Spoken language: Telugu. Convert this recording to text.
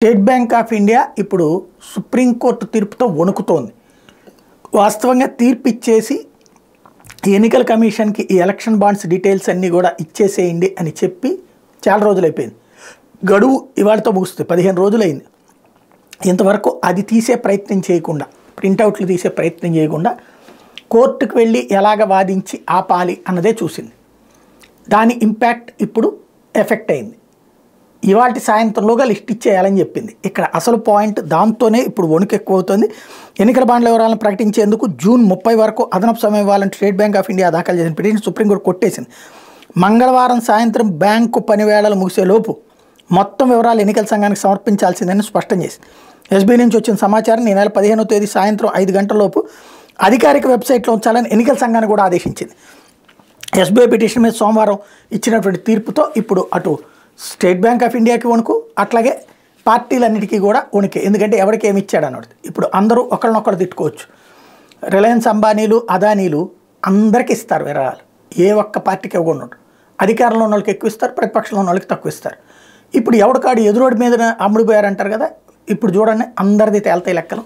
స్టేట్ బ్యాంక్ ఆఫ్ ఇండియా ఇప్పుడు సుప్రీంకోర్టు తీర్పుతో వణుకుతోంది. వాస్తవంగా తీర్పు ఇచ్చేసి ఎన్నికల కమిషన్కి ఈ ఎలక్షన్ బాండ్స్ డీటెయిల్స్ అన్నీ కూడా ఇచ్చేసేయండి అని చెప్పి చాలా రోజులైపోయింది. గడువు ఇవాళతో ముగుస్తుంది, 15 రోజులైంది. ఇంతవరకు అది తీసే ప్రయత్నం చేయకుండా, ప్రింటౌట్లు తీసే ప్రయత్నం చేయకుండా కోర్టుకు వెళ్ళి ఎలాగ వాదించి ఆపాలి అన్నదే చూసింది. దాని ఇంపాక్ట్ ఇప్పుడు ఎఫెక్ట్ అయింది. ఇవాళ సాయంత్రంలోగా లిస్ట్ ఇచ్చేయాలని చెప్పింది. ఇక్కడ అసలు పాయింట్ దాంతోనే ఇప్పుడు వణుకు ఎక్కువ అవుతుంది. ఎన్నికల బాండ్ల వివరాలను ప్రకటించేందుకు జూన్ 30 వరకు అదనపు సమయం ఇవ్వాలని స్టేట్ బ్యాంక్ ఆఫ్ ఇండియా దాఖలు చేసిన పిటిషన్ సుప్రీంకోర్టు కొట్టేసింది. మంగళవారం సాయంత్రం బ్యాంకు పనివేళలు ముగిసేలోపు మొత్తం వివరాలు ఎన్నికల సంఘానికి సమర్పించాల్సిందని స్పష్టం చేసింది. ఎస్బీ నుంచి వచ్చిన సమాచారం ఈ నెల 15వ తేదీ సాయంత్రం 5 గంటలలోపు అధికారిక వెబ్సైట్లో ఉంచాలని ఎన్నికల సంఘాన్ని కూడా ఆదేశించింది. ఎస్బీఐ పిటిషన్ మీద సోమవారం ఇచ్చినటువంటి తీర్పుతో ఇప్పుడు అటు స్టేట్ బ్యాంక్ ఆఫ్ ఇండియాకి వణుకు, అట్లాగే పార్టీలన్నిటికీ కూడా వణుకే. ఎందుకంటే ఎవరికి ఏమి ఇచ్చాడు అన్నది ఇప్పుడు అందరూ ఒకరినొకరు తిట్టుకోవచ్చు. రిలయన్స్ అంబానీలు, అదానీలు అందరికీ ఇస్తారు వివరాలు, ఏ ఒక్క పార్టీకి ఇవ్వకుండా ఉంటారు. అధికారంలో ఉన్న వాళ్ళకి ఎక్కువ ఇస్తారు, ప్రతిపక్షంలో ఉన్న వాళ్ళకి తక్కువ ఇస్తారు. ఇప్పుడు ఎవడికాడు ఎదురోడి మీద అమ్ముడిపోయారంటారు కదా, ఇప్పుడు చూడండి అందరిది తేల్తాయి లెక్కలు.